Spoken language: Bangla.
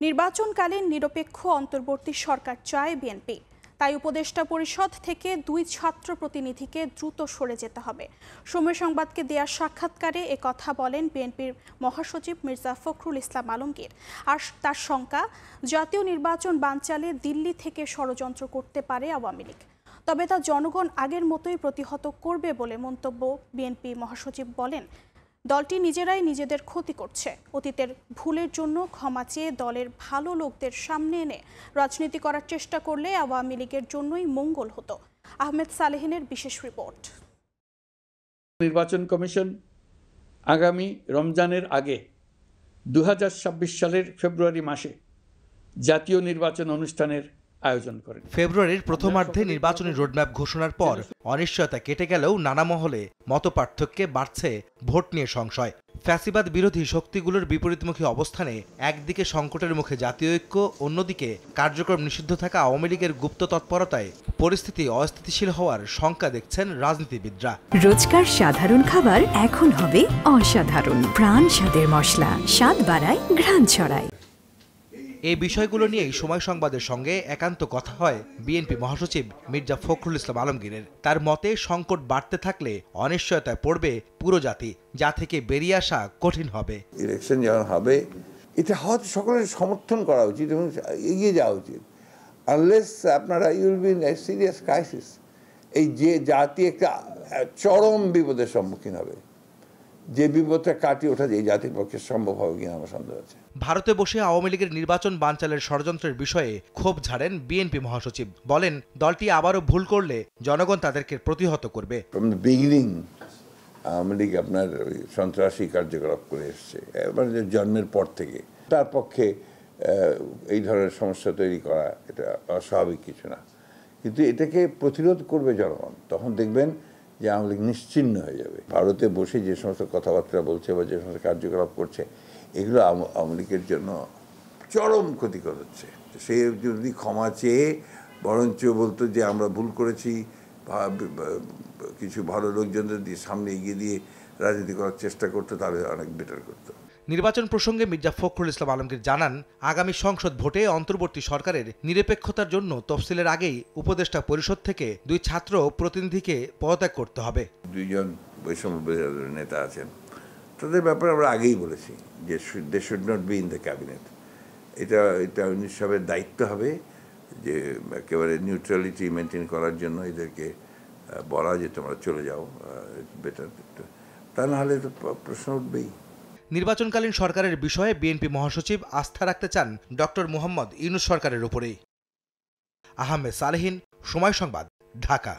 নির্বাচনকালীন নিরপেক্ষ অন্তর্বর্তী সরকার চায় বিএনপি। তাই উপদেষ্টা পরিষদ থেকে 2 ছাত্র প্রতিনিধিকে দ্রুত সরে যেতে হবে। সময় সংবাদকে দেয়া সাক্ষাৎকারে একথা বলেন বিএনপির মহাসচিব মির্জা ফখরুল ইসলাম আলমগীর। আর তার শঙ্কা, জাতীয় নির্বাচন বানচালে দিল্লি থেকে ষড়যন্ত্র করতে পারে আওয়ামী লীগ। তবে তা জনগণ আগের মতোই প্রতিহত করবে বলে মন্তব্য বিএনপি মহাসচিব বলেন, দলটি নিজেরাই নিজেদের ক্ষতি করছে। অতীতের ভুলের জন্য ক্ষমা চেয়ে দলের ভালো লোকদের সামনে এনে রাজনীতি করার চেষ্টা করলে আওয়ামী লীগের জন্যই মঙ্গল হতো। আহমেদ সালেহিনের বিশেষ রিপোর্ট। নির্বাচন কমিশন আগামী রমজানের আগে 2026 সালের ফেব্রুয়ারি মাসে জাতীয় নির্বাচন অনুষ্ঠানের আয়োজন করেন। ফেব্রুয়ারির প্রথমার্ধে নির্বাচনী রোডম্যাপ ঘোষণার পর অনিশ্চয়তা কেটে গেলেও নানা মহলে মতপার্থক্যে বাড়ছে ভোট নিয়ে সংশয়। ফ্যাসিবাদ বিরোধী শক্তিগুলোর বিপরীতমুখী অবস্থানে একদিকে সংকটের মুখে জাতীয় ঐক্য, অন্যদিকে কার্যক্রম নিষিদ্ধ থাকা আওয়ামী লীগের গুপ্ত তৎপরতায় পরিস্থিতি অস্থিতিশীল হওয়ার শঙ্কা দেখছেন রাজনীতিবিদরা। রোজকার সাধারণ খাবার এখন হবে অসাধারণ। প্রাণ স্বাদের মশলা, স্বাদ বাড়ায়, ঘ্রাণ ছড়ায়। এই বিষয়গুলো নিয়েই সময় সংবাদের সঙ্গে একান্ত কথা হয় বিএনপি মহাসচিব মির্জা ফখরুল ইসলাম আলমগীরের। তার মতে, সংকট বাড়তে থাকলে অনিশ্চয়তায় পড়বে পুরো জাতি, যা থেকে বেরিয়ে আসা কঠিন হবে। ইলেকশন যখন হবে, এটা হয়তো সকলের সমর্থন করা উচিত এবং এগিয়ে যাওয়া উচিত। আনলেস আপনারা you'll be in a serious crisis. এই যে জাতি একটা চরম বিপদের সম্মুখীন হবে, যে বিপদটা কাটিয়ে ওঠা এই জাতির পক্ষে সম্ভব হবে কিনা আমার সন্দেহ আছে। ভারতে বসে আওয়ামী লীগের নির্বাচন বানচালের ষড়যন্ত্রের বিষয়ে ক্ষোভ ঝাড়েন বিএনপি মহাসচিব। বলেন, দলটি আবারও ভুল করলে জনগণ তাদেরকে প্রতিহত করবে। From the beginning Awami League আপনার সন্ত্রাসী কার্যকলাপ করে এসছে, এবার জন্মের পর থেকে। তার পক্ষে এই ধরনের সমস্যা তৈরি করা এটা অস্বাভাবিক কিছু না, কিন্তু এটাকে প্রতিরোধ করবে জনগণ। তখন দেখবেন যে আওয়ামী লীগ নিশ্চিহ্ন হয়ে যাবে। ভারতে বসে যে সমস্ত কথাবার্তা বলছে বা যে সমস্ত কার্যকলাপ করছে, এগুলো আওয়ামী লীগের জন্য চরম ক্ষতিকর হচ্ছে। সে যদি ক্ষমা চেয়ে বরঞ্চ বলতো যে আমরা ভুল করেছি, কিছু ভালো লোকজনদের দিয়ে সামনে এগিয়ে দিয়ে রাজনীতি করার চেষ্টা করতো, তাহলে অনেক বেটার করতো। নির্বাচন প্রসঙ্গে মির্জা ফখরুল ইসলাম আলমগীর জানান, আগামী সংসদ ভোটে অন্তর্বর্তী সরকারের নিরপেক্ষতার জন্য তফসিলের আগেই উপদেষ্টা পরিষদ থেকে 2 ছাত্র প্রতিনিধিকে পদত্যাগ করতে হবে। 2 জন বৈষম্য নেতা আছেন, তাদের ব্যাপারে আমরা আগেই বলেছি যে they should not be in the cabinet. এটা 19 সালের দায়িত্ব হবে যে একেবারে নিউট্রালিটি মেনটেন করার জন্য এদেরকে বলা যে তোমরা চলে যাও, বেটার। তা না হলে তো প্রশ্ন উঠবেই। নির্বাচনকালীন সরকারের বিষয়ে বিএনপি মহাসচিব আস্থা রাখতে চান ডক্টর মোহাম্মদ ইউনূস সরকারের উপরেই। আহমেদ সালেহিন, সময় সংবাদ, ঢাকা।